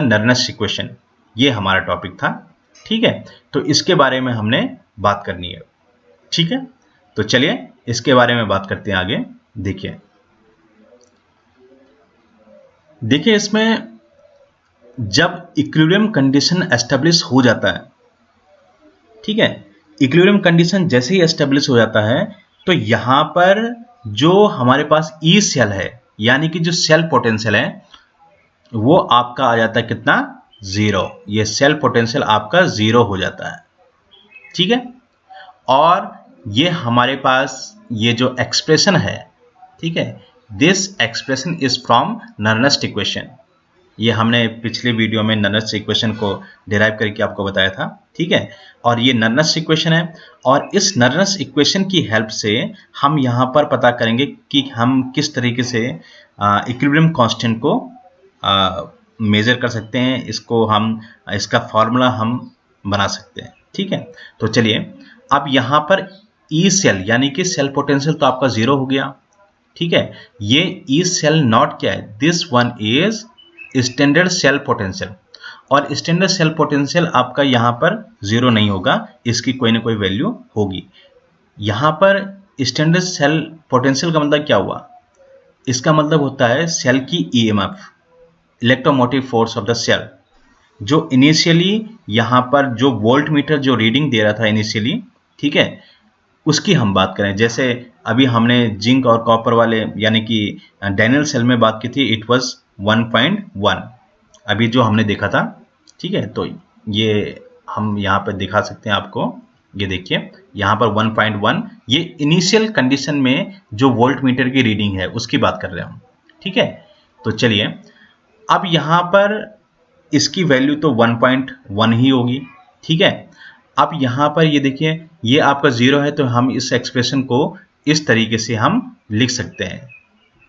नर्नस equation, ये हमारा topic था। ठीक है, तो इसके बारे में हमने बात करनी है। ठीक है, तो चलिए इसके बारे में बात करते हैं आगे। देखिए इसमें जब इक्विलिब्रियम कंडीशन एस्टेब्लिश हो जाता है, ठीक है, इक्विलिब्रियम कंडीशन जैसे ही एस्टेब्लिश हो जाता है तो यहां पर जो हमारे पास ई सेल है, यानी कि जो सेल पोटेंशियल है, वो आपका आ जाता है कितना, 0। ये सेल पोटेंशियल आपका 0 हो जाता है। ठीक है, और ये हमारे पास ये जो एक्सप्रेशन है, ठीक है, this expression is from Nernst equation. ये हमने पिछले वीडियो में नर्नस्ट इक्वेशन को डिराइव करके आपको बताया था। ठीक है, और ये नर्नस्ट इक्वेशन है, और इस नर्नस्ट इक्वेशन की हेल्प से हम यहाँ पर पता करेंगे कि हम किस तरीके से इक्विलिब्रियम कांस्टेंट को मेजर कर सकते हैं। इसको हम, इसका फॉर्मूला हम बना सकते हैं। ठीक है, तो चलिए अब यहाँ पर ई सेल यानी कि सेल पोटेंशियल तो आपका 0 हो गया। ठीक है, ये ई सेल नॉट क्या है, this one is standard cell potential, और स्टैंडर्ड सेल पोटेंशियल आपका यहाँ पर 0 नहीं होगा, इसकी कोई ना कोई वैल्यू होगी। यहाँ पर स्टैंडर्ड सेल पोटेंशियल का मतलब क्या हुआ, इसका मतलब होता है सेल की EMF, electromotive force of the cell, जो इनिशियली यहाँ पर जो वोल्ट मीटर जो रीडिंग दे रहा था इनिशियली, ठीक है, उसकी हम बात करें। जैसे अभी हमने जिंक और कॉपर वाले यानी कि डैनियल सेल में बात की थी, इट वाज 1.1 अभी जो हमने देखा था। ठीक है, तो ये हम यहाँ पर दिखा सकते हैं आपको, ये देखिए यहाँ पर 1.1, ये इनिशियल कंडीशन में जो वोल्ट मीटर की रीडिंग है उसकी बात कर रहे हैं हम। ठीक है, तो चलिए अब यहाँ पर इसकी वैल्यू तो 1.1 ही होगी। ठीक है, अब यहाँ पर ये देखिए ये आपका 0 है, तो हम इस एक्सप्रेशन को इस तरीके से हम लिख सकते हैं।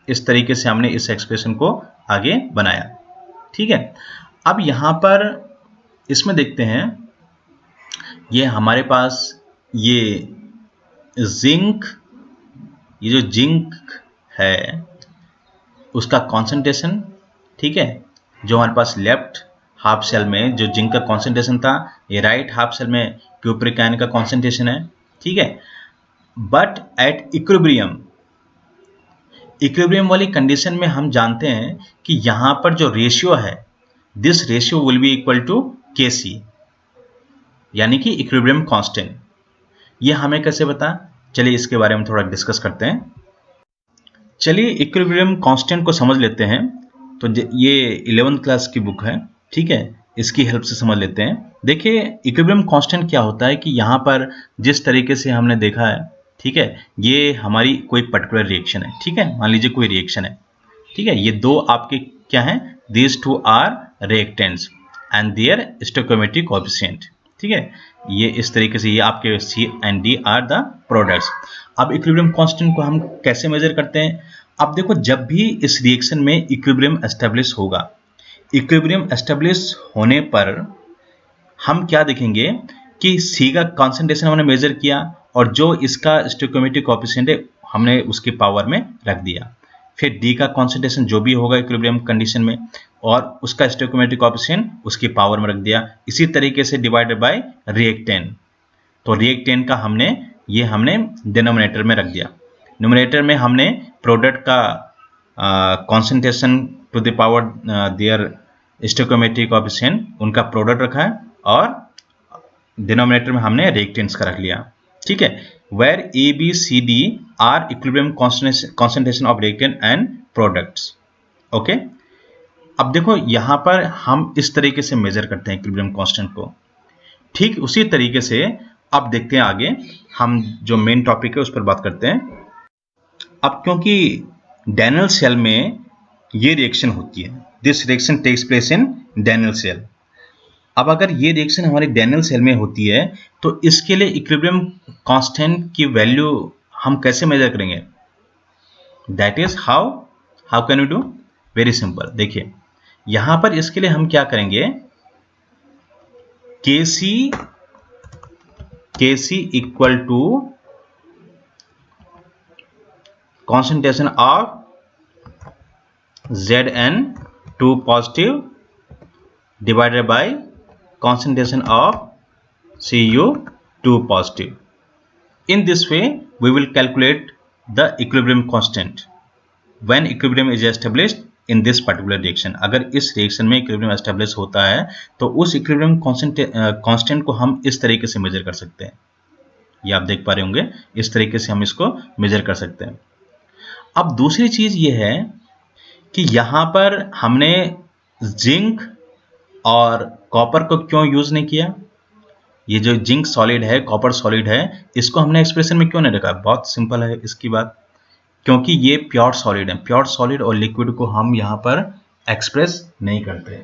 इस तरीके से हमने इस एक्सप्रेशन को आगे बनाया। ठीक है, अब यहाँ पर इसमें देखते हैं, ये हमारे पास ये जिंक, ये जो जिंक है उसका कॉन्सेंट्रेशन, ठीक है, जो हमारे पास लेफ्ट हाफ सेल में जो जिंक का कॉन्सेंट्रेशन था, ये राइट हाफ सेल में क्यूप्रिक आयन का कॉन्सेंट्रेशन है। ठीक है, बट एट इक्विलिब्रियम, इक्विलिब्रियम वाली कंडीशन में हम जानते हैं कि यहां पर जो रेशियो है, this ratio will be equal to Kc, यानी कि इक्विलिब्रियम कांस्टेंट। ये हमें कैसे पता, चलिए इसके बारे में थोड़ा डिस्कस करते हैं। चलिए इक्विलिब्रियम कांस्टेंट को समझ लेते हैं। तो ये 11th क्लास की बुक है, ठीक है, इसकी हेल्प से समझ लेते हैं। देखिए इक्विलिब्रियम कांस्टेंट क्या होता है कि यहाँ पर जिस तरीके से हमने देखा है, ठीक है, ये हमारी कोई पर्टिकुलर रिएक्शन है। ठीक है, मान लीजिए कोई रिएक्शन है, ठीक है, ये दो आपके क्या हैं, these two are reactants and their stoichiometric coefficient. ठीक है, ये इस तरीके से, ये आपके C and D are the products. अब इक्विलिब्रियम कांस्टेंट को हम कैसे मेजर करते हैं, अब देखो जब भी इस रिएक्शन में इक्विलिब्रियम एस्टेब्लिश होगा, इक्विलिब्रियम एस्टेब्लिश होने पर हम क्या देखेंगे कि सी का कॉन्सेंट्रेशन हमने मेजर किया और जो इसका स्टोइकियोमेट्रिक कोएफिशिएंट है हमने उसके पावर में रख दिया, फिर डी का कॉन्सेंट्रेशन जो भी होगा इक्विलिब्रियम कंडीशन में और उसका स्टोइकियोमेट्रिक कोएफिशिएंट उसकी पावर में रख दिया। इसी तरीके से डिवाइडेड बाय रिएक्टेंट, तो रिएक्टेंट का हमने डिनोमिनेटर में रख दिया। न्यूमरेटर में हमने प्रोडक्ट का concentration to the power their stoichiometric coefficient उनका प्रोडक्ट रखा है, और डिनोमिनेटर में हमने रिएक्टेंट्स का रख लिया। ठीक है, where A B C D are equilibrium concentration of reactant and products. Okay, अब देखो यहां पर हम इस तरीके से मेजर करते हैं इक्विलिब्रियम कांस्टेंट को। ठीक उसी तरीके से अब देखते हैं आगे, हम जो मेन टॉपिक है उस पर बात करते हैं। अब क्योंकि डैनियल सेल में ये रिएक्शन होती है, this reaction takes place in Daniell cell. अब अगर ये रिएक्शन हमारे डैनियल सेल में होती है तो इसके लिए इक्विलिब्रियम कांस्टेंट की वैल्यू हम कैसे मेजर करेंगे, that is how can you do, very simple. देखिए यहां पर इसके लिए हम क्या करेंगे, Kc equal to concentration of Zn two positive divided by concentration of Cu2 positive. In this way we will calculate the equilibrium constant when equilibrium is established in this particular reaction. अगर इस reaction में equilibrium establish होता है तो उस equilibrium constant को हम इस तरीके से मेजर कर सकते हैं। ये आप देख पा रहे होंगे, इस तरीके से हम इसको मेजर कर सकते हैं। अब दूसरी चीज ये है कि यहां पर हमने जिंक और कॉपर को क्यों यूज नहीं किया। ये जो जिंक सॉलिड है, कॉपर सॉलिड है, इसको हमने एक्सप्रेशन में क्यों नहीं रखा। बहुत सिंपल है इसकी बात, क्योंकि ये प्योर सॉलिड है। प्योर सॉलिड और लिक्विड को हम यहाँ पर एक्सप्रेस नहीं करते,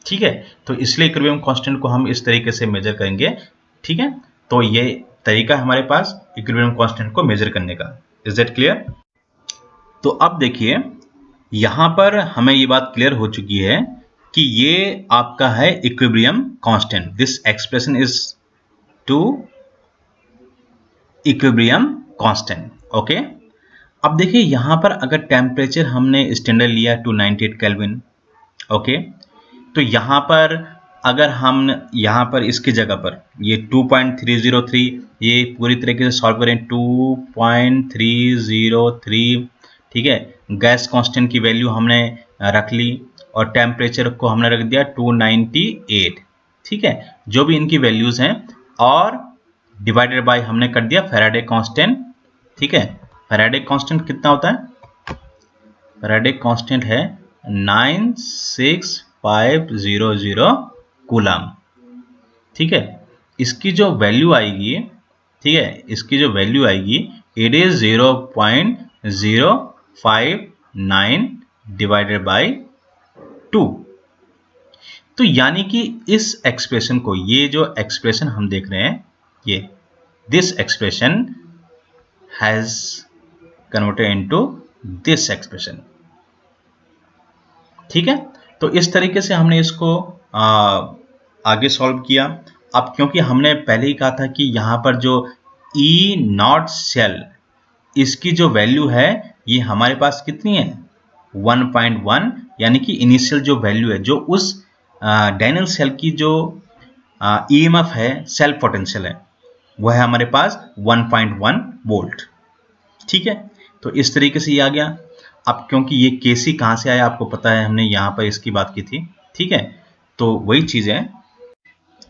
ठीक है। तो इसलिए इक्विलिब्रियम कांस्टेंट को हम इस तरीके से मेजर करेंगे, ठीक है। तो ये तरीका हमारे पास इक्विलिब्रियम कांस्टेंट को मेजर करने का। Is that clear? तो अब देखिए यहां पर हमें ये बात क्लियर हो चुकी है कि ये आपका है equilibrium constant. This expression is to equilibrium constant, okay. अब देखिए यहां पर अगर टेम्परेचर हमने स्टैंडर्ड लिया 298 केल्विन, ओके, तो यहां पर अगर हम यहां पर इसकी जगह पर ये 2.303 ये पूरी तरीके से सॉल्व करें 2.303, ठीक है। गैस कांस्टेंट की वैल्यू हमने रख ली और टेम्परेचर को हमने रख दिया 298, ठीक है, जो भी इनकी वैल्यूज हैं, और डिवाइडेड बाय हमने कर दिया फैराडे कांस्टेंट, ठीक है। फैराडे कांस्टेंट कितना होता है? फैराडे कांस्टेंट है 96500 कूलम, ठीक है। इसकी जो वैल्यू आएगी, ठीक है, इसकी जो वैल्यू आएगी इट इज 0.059 डिवाइडेड बाय 2। तो यानी कि इस एक्सप्रेशन को, ये जो एक्सप्रेशन हम देख रहे हैं, ये this expression has converted into this expression, ठीक है। तो इस तरीके से हमने इसको आगे सॉल्व किया। अब क्योंकि हमने पहले ही कहा था कि यहां पर जो ई नॉट सेल, इसकी जो वैल्यू है ये हमारे पास कितनी है 1.1, यानी कि इनिशियल जो वैल्यू है, जो उस डायनल सेल की जो ईएमएफ है, सेल्फ पोटेंशियल है, वह है हमारे पास 1.1 वोल्ट, ठीक है। तो इस तरीके से ये आ गया। अब क्योंकि ये केसी कहां से आया आपको पता है, हमने यहां पर इसकी बात की थी, ठीक है। तो वही चीज है।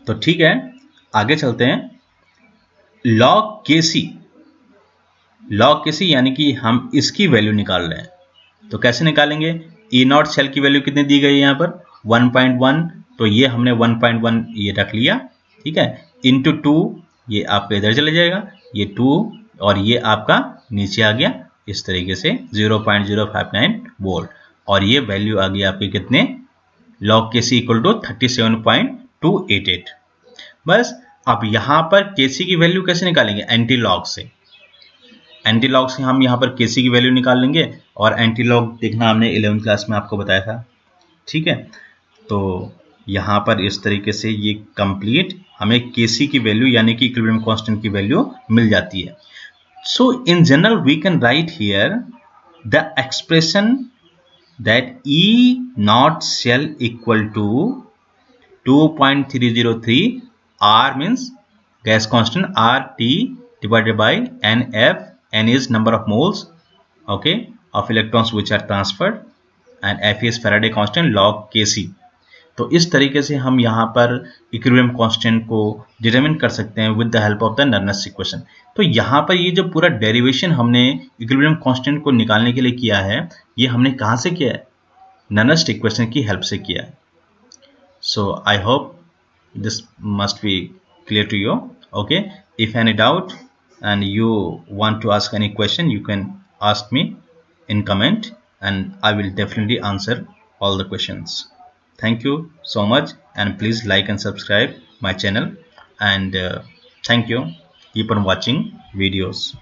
तो ठीक है, आगे चलते हैं। लॉग केसी, लॉग केसी यानी कि हम इसकी वैल्यू निकाल रहे हैं। तो कैसे निकालेंगे? ई नॉट सेल की वैल्यू कितनी दी गई है यहाँ पर 1.1, तो ये हमने 1.1 ये रख लिया, ठीक है, इंटू 2, ये आपका इधर चले जाएगा, ये 2 और ये आपका नीचे आ गया इस तरीके से 0.059 वोल्ट, और ये वैल्यू आ गई आपकी कितने, लॉग केसी इक्वल टू 37.288। बस अब यहां पर केसी की वैल्यू कैसे निकालेंगे? एंटी लॉग से। एंटी लॉग से हम यहाँ पर केसी की वैल्यू निकाल लेंगे, और एंटी लॉग देखना हमने 11वीं क्लास में आपको बताया था, ठीक है। तो यहाँ पर इस तरीके से ये कंप्लीट हमें केसी की वैल्यू यानी कि इक्विलिब्रियम कांस्टेंट की वैल्यू मिल जाती है। So in general we can write here the expression that E not cell equal to 2.303 R means gas constant, RT divided by NF. N is number of moles, okay, of electrons which are transferred, and F is Faraday constant log Kc. तो इस तरीके से हम यहाँ पर equilibrium constant को determine कर सकते हैं with the help of the Nernst equation. तो यहाँ पर ये जो पूरा डेरिवेशन हमने इक्विलिब्रियम कांस्टेंट को निकालने के लिए किया है, ये हमने कहाँ से किया है? नर्नस्ट इक्वेशन की हेल्प से किया है। So I hope this must be clear to you, okay. If any doubt and you want to ask any question, you can ask me in comment and I will definitely answer all the questions. Thank you so much, and please like and subscribe my channel, and thank you. Keep on watching videos.